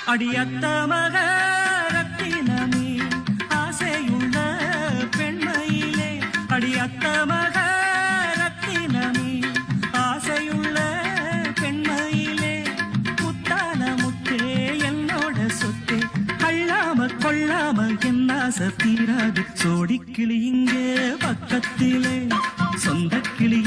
அடியத்த மக ரத்தினமே ஆசையுள்ள பெண்மையிலே அடியத்த மக ரத்தினமே ஆசையுள்ள பெண்மையிலே முத்தான முத்தே என்னோட சொத்தே அள்ளாம கொள்ளாம என் ஆசை தீராது சோடிக்கிளி இங்கே பக்கத்திலே சொந்த கிளி